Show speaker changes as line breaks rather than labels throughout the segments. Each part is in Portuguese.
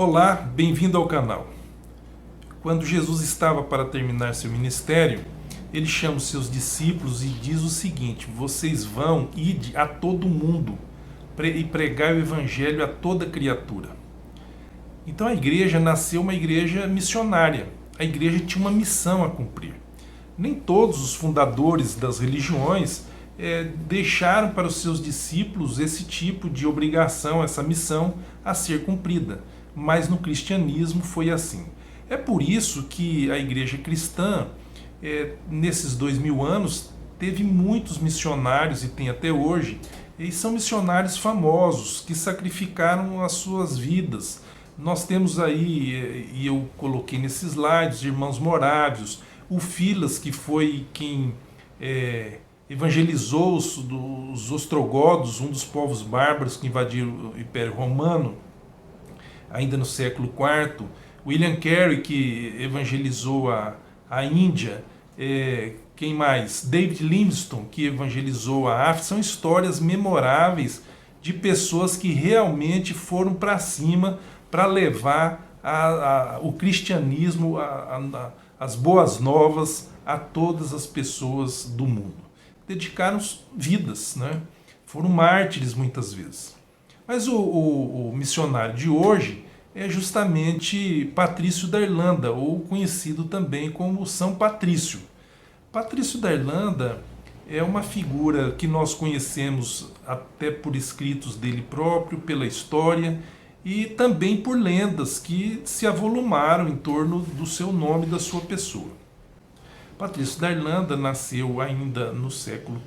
Olá, bem-vindo ao canal. Quando Jesus estava para terminar seu ministério, ele chama os seus discípulos e diz o seguinte: vocês vão ide a todo mundo e pregar o evangelho a toda criatura. Então a igreja nasceu uma igreja missionária. A igreja tinha uma missão a cumprir. Nem todos os fundadores das religiões deixaram para os seus discípulos esse tipo de obrigação, essa missão a ser cumprida. Mas no cristianismo foi assim. É por isso que a igreja cristã, nesses 2000 anos, teve muitos missionários, e tem até hoje, e são missionários famosos que sacrificaram as suas vidas. Nós temos aí, e eu coloquei nesses slides, os irmãos morávios, o Filas, que foi quem evangelizou os ostrogodos, um dos povos bárbaros que invadiram o Império Romano, ainda no século IV, William Carey, que evangelizou a Índia, quem mais? David Livingstone, que evangelizou a África. São histórias memoráveis de pessoas que realmente foram para cima para levar o cristianismo, as boas novas a todas as pessoas do mundo. Dedicaram vidas, né? Foram mártires muitas vezes. Mas o missionário de hoje é justamente Patrício da Irlanda, ou conhecido também como São Patrício. Patrício da Irlanda é uma figura que nós conhecemos até por escritos dele próprio, pela história, e também por lendas que se avolumaram em torno do seu nome e da sua pessoa. Patrício da Irlanda nasceu ainda no século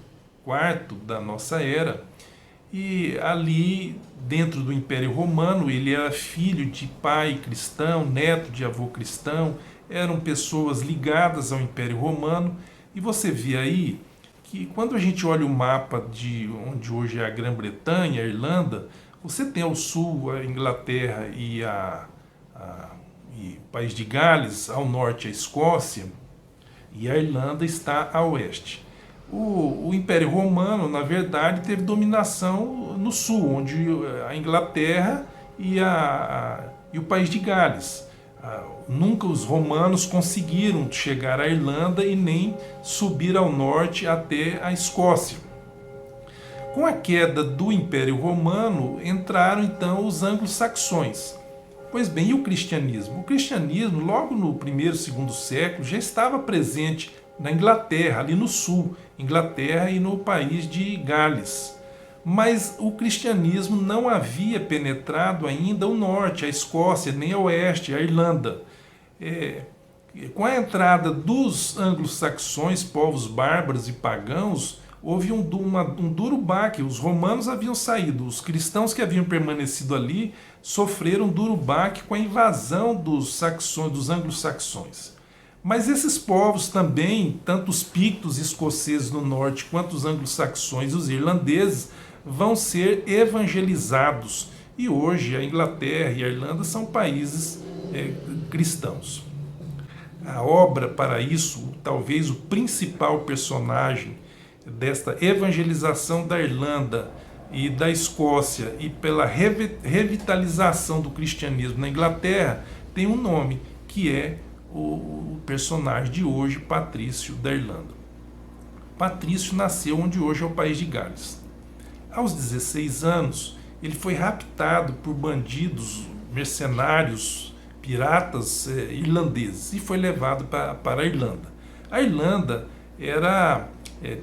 IV da nossa era, e ali, dentro do Império Romano, ele era filho de pai cristão, neto de avô cristão, eram pessoas ligadas ao Império Romano, e você vê aí que quando a gente olha o mapa de onde hoje é a Grã-Bretanha, a Irlanda, você tem ao sul a Inglaterra e o país de Gales, ao norte a Escócia, e a Irlanda está a oeste. O Império Romano, na verdade, teve dominação no sul, onde a Inglaterra e o país de Gales. Nunca os romanos conseguiram chegar à Irlanda e nem subir ao norte até a Escócia. Com a queda do Império Romano, entraram então os anglo-saxões. Pois bem, e o cristianismo? O cristianismo, logo no primeiro e segundo século, já estava presente na Inglaterra, ali no sul, Inglaterra e no país de Gales. Mas o cristianismo não havia penetrado ainda o norte, a Escócia, nem a oeste, a Irlanda. Com a entrada dos anglo-saxões, povos bárbaros e pagãos, houve um duro baque. Os romanos haviam saído, os cristãos que haviam permanecido ali sofreram um duro baque com a invasão dos anglo-saxões. Mas esses povos também, tanto os pictos escoceses no norte, quanto os anglo-saxões e os irlandeses, vão ser evangelizados. E hoje a Inglaterra e a Irlanda são países cristãos. A obra para isso, talvez o principal personagem desta evangelização da Irlanda e da Escócia e pela revitalização do cristianismo na Inglaterra, tem um nome, que é o personagem de hoje, Patrício da Irlanda. Patrício nasceu onde hoje é o país de Gales. Aos 16 anos, ele foi raptado por bandidos, mercenários, piratas irlandeses e foi levado para a Irlanda. A Irlanda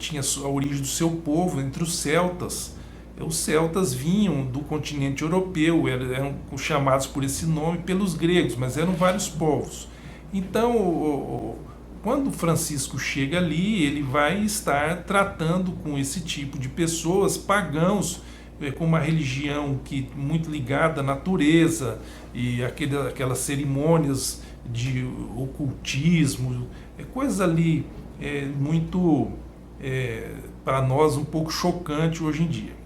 tinha a origem do seu povo entre os celtas. Os celtas vinham do continente europeu, eram chamados por esse nome pelos gregos, mas eram vários povos. Então, quando Francisco chega ali, ele vai estar tratando com esse tipo de pessoas, pagãos, com uma religião muito ligada à natureza, e aquelas cerimônias de ocultismo, coisa ali muito, para nós, um pouco chocante hoje em dia.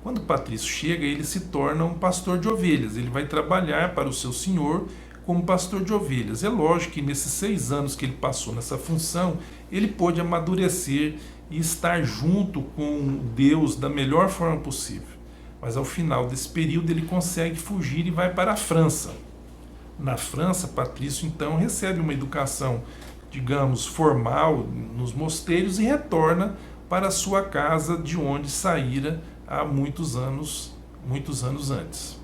Quando Patrício chega, ele se torna um pastor de ovelhas, ele vai trabalhar para o seu senhor como pastor de ovelhas. É lógico que nesses 6 anos que ele passou nessa função, ele pôde amadurecer e estar junto com Deus da melhor forma possível. Mas ao final desse período ele consegue fugir e vai para a França. Na França, Patrício então recebe uma educação, digamos, formal nos mosteiros e retorna para a sua casa de onde saíra há muitos anos antes.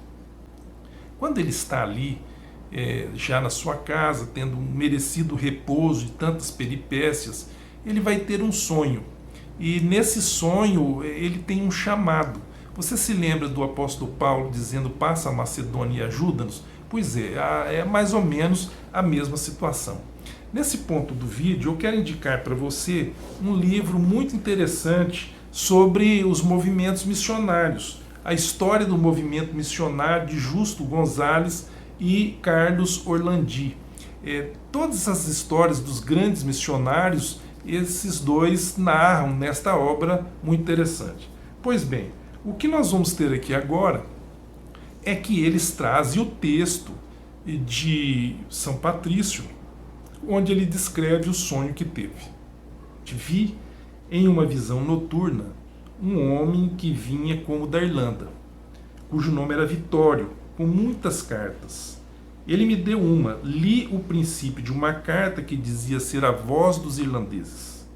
Quando ele está ali, já na sua casa, tendo um merecido repouso de tantas peripécias, ele vai ter um sonho. E nesse sonho ele tem um chamado. Você se lembra do apóstolo Paulo dizendo: passa a Macedônia e ajuda-nos? Pois é mais ou menos a mesma situação. Nesse ponto do vídeo, eu quero indicar para você um livro muito interessante sobre os movimentos missionários, a história do movimento missionário de Justo Gonzalez e Carlos Orlandi. Todas as histórias dos grandes missionários, esses dois narram nesta obra muito interessante. Pois bem, o que nós vamos ter aqui agora é que eles trazem o texto de São Patrício, onde ele descreve o sonho que teve. Vi em uma visão noturna um homem que vinha como da Irlanda, cujo nome era Vitório, com muitas cartas. Ele me deu uma, li o princípio de uma carta que dizia ser a voz dos irlandeses.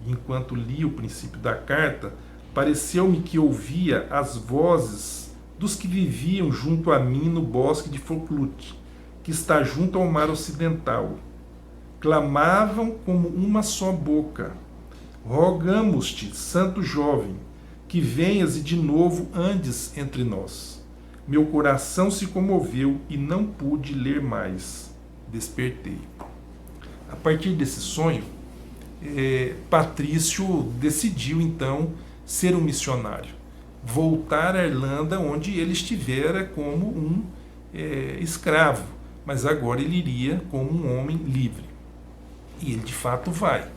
E enquanto li o princípio da carta, pareceu-me que ouvia as vozes dos que viviam junto a mim no bosque de Foclute, que está junto ao mar ocidental. Clamavam como uma só boca: rogamos-te, santo jovem, que venhas e de novo andes entre nós. Meu coração se comoveu e não pude ler mais. Despertei. A partir desse sonho, Patrício decidiu então ser um missionário, voltar à Irlanda, onde ele estivera como um escravo, mas agora ele iria como um homem livre. E ele de fato vai.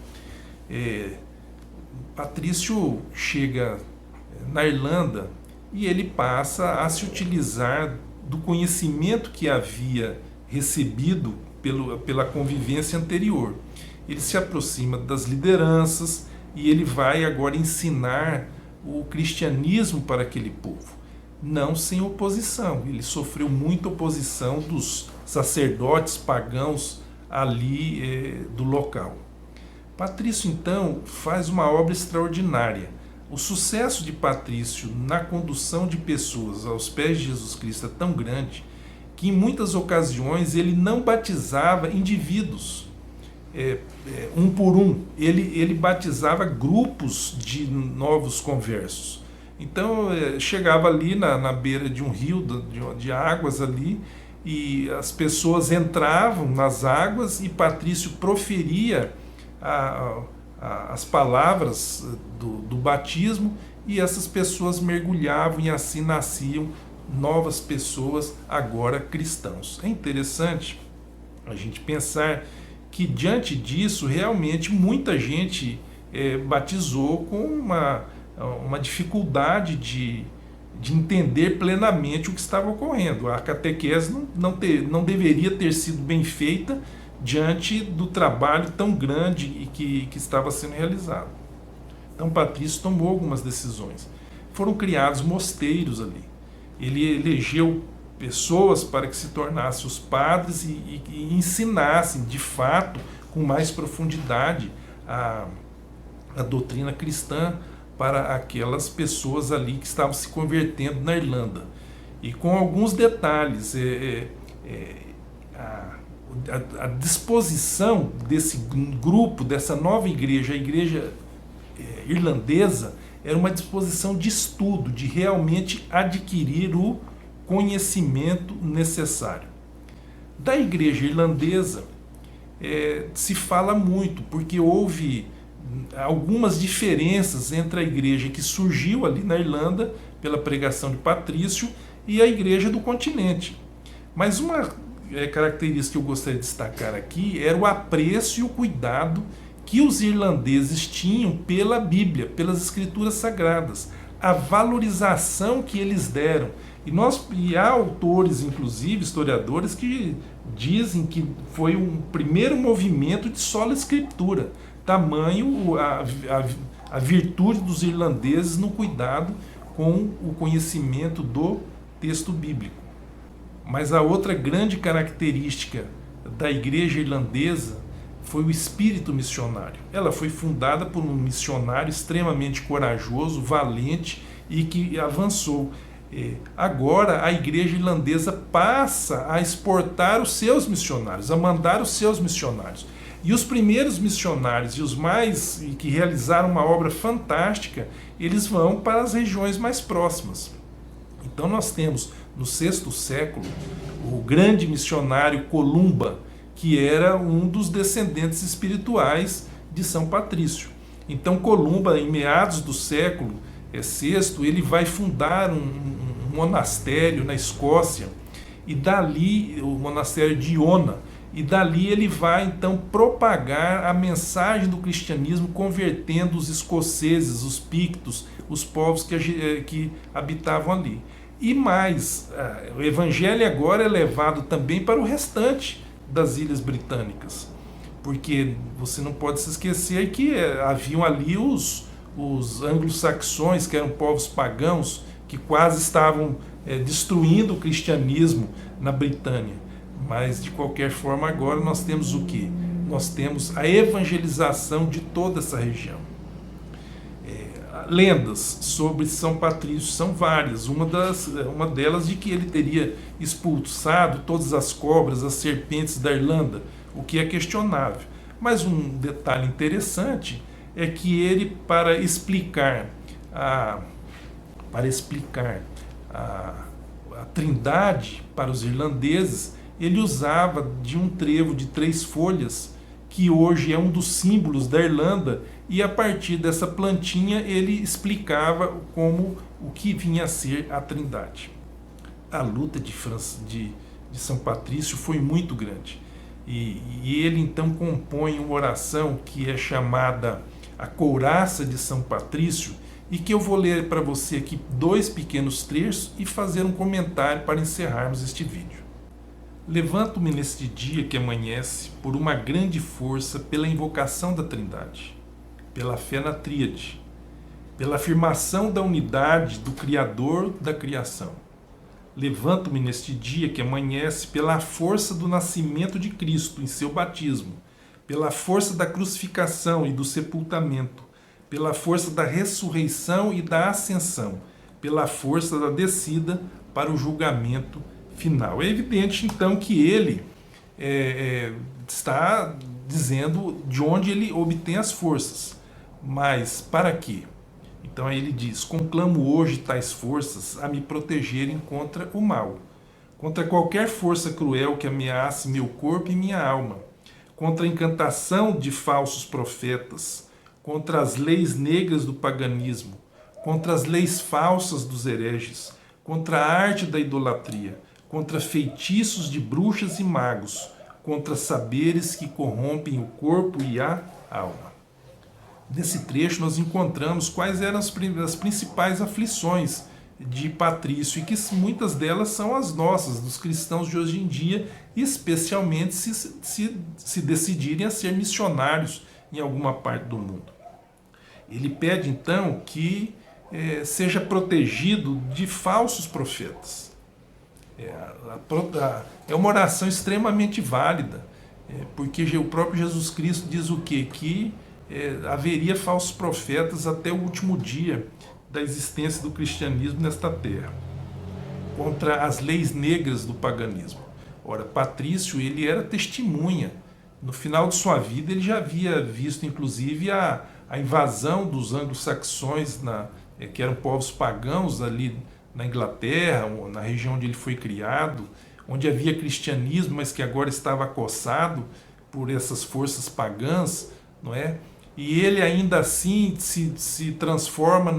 Patrício chega na Irlanda e ele passa a se utilizar do conhecimento que havia recebido pela convivência anterior. Ele se aproxima das lideranças e ele vai agora ensinar o cristianismo para aquele povo, não sem oposição. Ele sofreu muita oposição dos sacerdotes pagãos ali do local. Patrício então faz uma obra extraordinária. O sucesso de Patrício na condução de pessoas aos pés de Jesus Cristo é tão grande que em muitas ocasiões ele não batizava indivíduos um por um, ele batizava grupos de novos conversos. Então chegava ali na beira de um rio de águas ali, e as pessoas entravam nas águas e Patrício proferia as palavras do batismo, e essas pessoas mergulhavam, e assim nasciam novas pessoas, agora cristãos. É interessante a gente pensar que diante disso realmente muita gente batizou com uma dificuldade de entender plenamente o que estava ocorrendo. A catequese não deveria ter sido bem feita diante do trabalho tão grande e que estava sendo realizado. Então Patrício tomou algumas decisões. Foram criados mosteiros ali. Ele elegeu pessoas para que se tornassem os padres e ensinassem de fato com mais profundidade a doutrina cristã para aquelas pessoas ali que estavam se convertendo na Irlanda. E com alguns detalhes, a disposição desse grupo, dessa nova igreja, a igreja irlandesa, era uma disposição de estudo, de realmente adquirir o conhecimento necessário. Da igreja irlandesa se fala muito, porque houve algumas diferenças entre a igreja que surgiu ali na Irlanda pela pregação de Patrício e a igreja do continente. Mas uma característica que eu gostaria de destacar aqui era o apreço e o cuidado que os irlandeses tinham pela Bíblia, pelas escrituras sagradas, a valorização que eles deram. E há autores, inclusive historiadores, que dizem que foi um primeiro movimento de sola escritura, tamanho a virtude dos irlandeses no cuidado com o conhecimento do texto bíblico. Mas a outra grande característica da igreja irlandesa foi o espírito missionário. Ela foi fundada por um missionário extremamente corajoso, valente e que avançou. Agora a igreja irlandesa passa a exportar os seus missionários, a mandar os seus missionários. E os primeiros missionários e os mais que realizaram uma obra fantástica, eles vão para as regiões mais próximas. Então nós temos no VI século o grande missionário Columba, que era um dos descendentes espirituais de São Patrício. Então Columba, em meados do século VI, ele vai fundar um monastério na Escócia, e dali, o monastério de Iona, e dali ele vai então propagar a mensagem do cristianismo, convertendo os escoceses, os pictos, os povos que habitavam ali. E mais, o evangelho agora é levado também para o restante das ilhas britânicas, porque você não pode se esquecer que haviam ali os anglo-saxões, que eram povos pagãos, que quase estavam destruindo o cristianismo na Britânia. Mas, de qualquer forma, agora nós temos o quê? Nós temos a evangelização de toda essa região. Lendas sobre São Patrício são várias. Uma delas de que ele teria expulsado todas as cobras, as serpentes da Irlanda, o que é questionável. Mas um detalhe interessante é que ele, para explicar a Trindade para os irlandeses, ele usava de um trevo de 3 folhas, que hoje é um dos símbolos da Irlanda, e a partir dessa plantinha ele explicava como o que vinha a ser a Trindade. A luta de São Patrício foi muito grande, e ele então compõe uma oração que é chamada a Couraça de São Patrício, e que eu vou ler para você aqui 2 pequenos trechos e fazer um comentário para encerrarmos este vídeo. Levanto-me neste dia que amanhece por uma grande força pela invocação da Trindade, pela fé na Tríade, pela afirmação da unidade do Criador da criação. Levanto-me neste dia que amanhece pela força do nascimento de Cristo em seu batismo, pela força da crucificação e do sepultamento, pela força da ressurreição e da ascensão, pela força da descida para o julgamento final. É evidente, então, que ele está dizendo de onde ele obtém as forças. Mas para quê? Então aí ele diz: conclamo hoje tais forças a me protegerem contra o mal, contra qualquer força cruel que ameace meu corpo e minha alma, contra a encantação de falsos profetas, contra as leis negras do paganismo, contra as leis falsas dos hereges, contra a arte da idolatria, contra feitiços de bruxas e magos, contra saberes que corrompem o corpo e a alma. Nesse trecho nós encontramos quais eram as principais aflições de Patrício, e que muitas delas são as nossas, dos cristãos de hoje em dia, especialmente se decidirem a ser missionários em alguma parte do mundo. Ele pede então que seja protegido de falsos profetas. É uma oração extremamente válida, porque o próprio Jesus Cristo diz o quê? Que haveria falsos profetas até o último dia da existência do cristianismo nesta terra, contra as leis negras do paganismo. Ora, Patrício, ele era testemunha. No final de sua vida, ele já havia visto, inclusive, a invasão dos anglo-saxões, que eram povos pagãos ali na Inglaterra, na região onde ele foi criado, onde havia cristianismo, mas que agora estava acossado por essas forças pagãs, não é? E ele ainda assim se transforma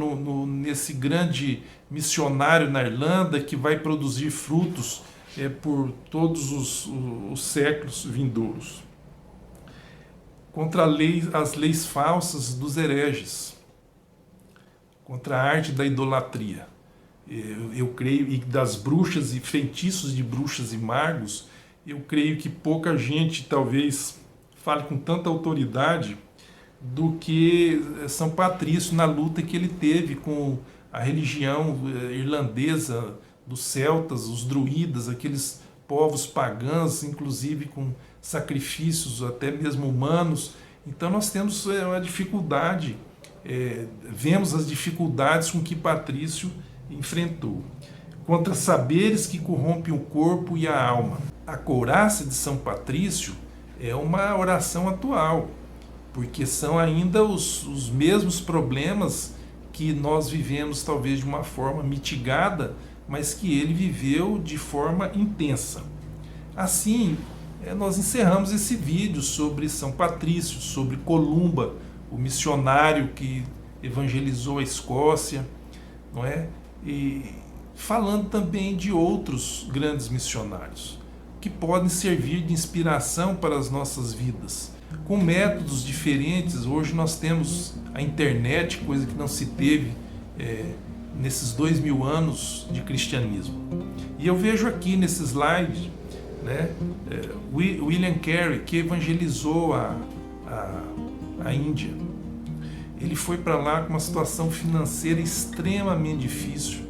nesse grande missionário na Irlanda, que vai produzir frutos por todos os séculos vindouros. Contra as leis falsas dos hereges, contra a arte da idolatria. Eu creio, e das bruxas e feitiços de bruxas e magos, eu creio que pouca gente talvez fale com tanta autoridade do que São Patrício na luta que ele teve com a religião irlandesa dos celtas, os druidas, aqueles povos pagãos, inclusive com sacrifícios até mesmo humanos. Então nós temos uma dificuldade, vemos as dificuldades com que Patrício enfrentou. Contra saberes que corrompem o corpo e a alma. A couraça de São Patrício é uma oração atual, porque são ainda os mesmos problemas que nós vivemos, talvez de uma forma mitigada, mas que ele viveu de forma intensa. Assim, nós encerramos esse vídeo sobre São Patrício, sobre Columba, o missionário que evangelizou a Escócia, não é? E falando também de outros grandes missionários, que podem servir de inspiração para as nossas vidas. Com métodos diferentes, hoje nós temos a internet, coisa que não se teve nesses 2000 anos de cristianismo. E eu vejo aqui nesse slide, né, William Carey, que evangelizou a Índia. Ele foi para lá com uma situação financeira extremamente difícil.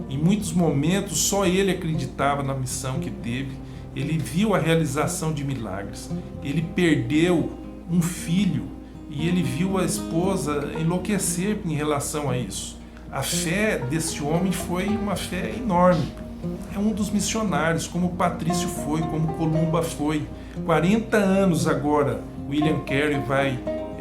Em muitos momentos, só ele acreditava na missão que teve. Ele viu a realização de milagres. Ele perdeu um filho e ele viu a esposa enlouquecer em relação a isso. A fé desse homem foi uma fé enorme. É um dos missionários, como Patrício foi, como Columba foi. 40 anos agora, William Carey vai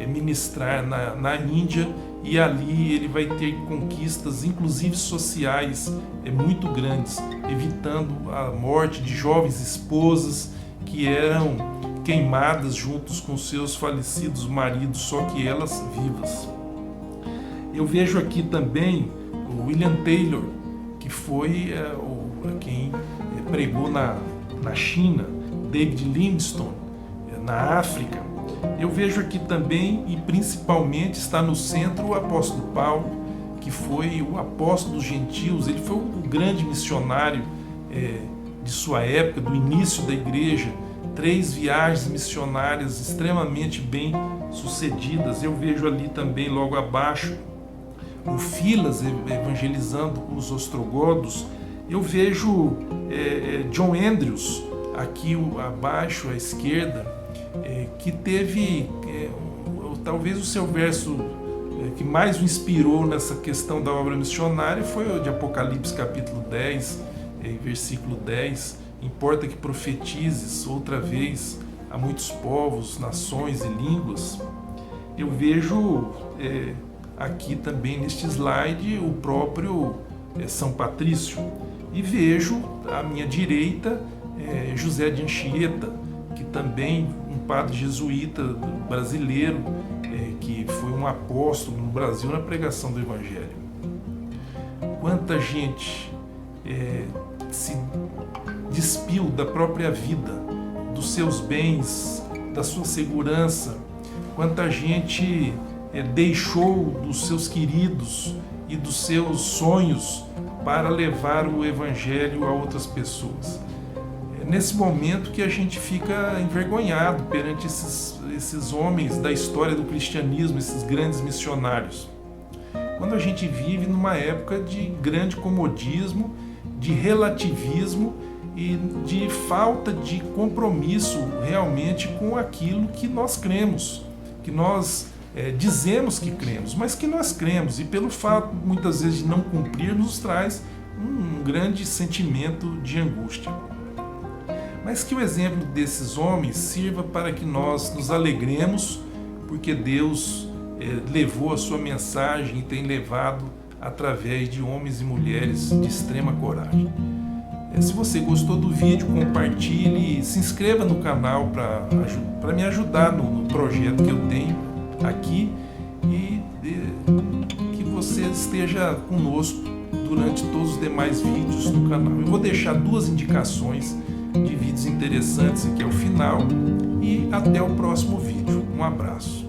ministrar na Índia, e ali ele vai ter conquistas, inclusive sociais, muito grandes, evitando a morte de jovens esposas que eram queimadas juntos com seus falecidos maridos, só que elas vivas. Eu vejo aqui também o William Taylor, que foi quem pregou na China, David Livingstone na África. Eu vejo aqui também, e principalmente está no centro, o apóstolo Paulo, que foi o apóstolo dos gentios. Ele foi um grande missionário de sua época, do início da igreja. 3 viagens missionárias extremamente bem sucedidas. Eu vejo ali também, logo abaixo, o Filas evangelizando os ostrogodos. Eu vejo John Andrews, aqui abaixo à esquerda, que teve talvez o seu verso que mais o inspirou nessa questão da obra missionária foi o de Apocalipse capítulo 10, versículo 10. Importa que profetizes outra vez a muitos povos, nações e línguas. Eu vejo aqui também neste slide o próprio São Patrício, e vejo à minha direita José de Anchieta, que também um padre jesuíta brasileiro, que foi um apóstolo no Brasil na pregação do Evangelho. Quanta gente se despiu da própria vida, dos seus bens, da sua segurança. Quanta gente deixou dos seus queridos e dos seus sonhos para levar o Evangelho a outras pessoas. É nesse momento que a gente fica envergonhado perante esses homens da história do cristianismo, esses grandes missionários. Quando a gente vive numa época de grande comodismo, de relativismo e de falta de compromisso realmente com aquilo que nós cremos, que nós dizemos que cremos, mas que nós cremos, e pelo fato muitas vezes de não cumprir nos traz um grande sentimento de angústia. Mas que o exemplo desses homens sirva para que nós nos alegremos, porque Deus levou a sua mensagem e tem levado através de homens e mulheres de extrema coragem. Se você gostou do vídeo, compartilhe e se inscreva no canal para me ajudar no projeto que eu tenho aqui, e que você esteja conosco durante todos os demais vídeos do canal. Eu vou deixar 2 indicações de vídeos interessantes aqui ao final, e até o próximo vídeo. Um abraço.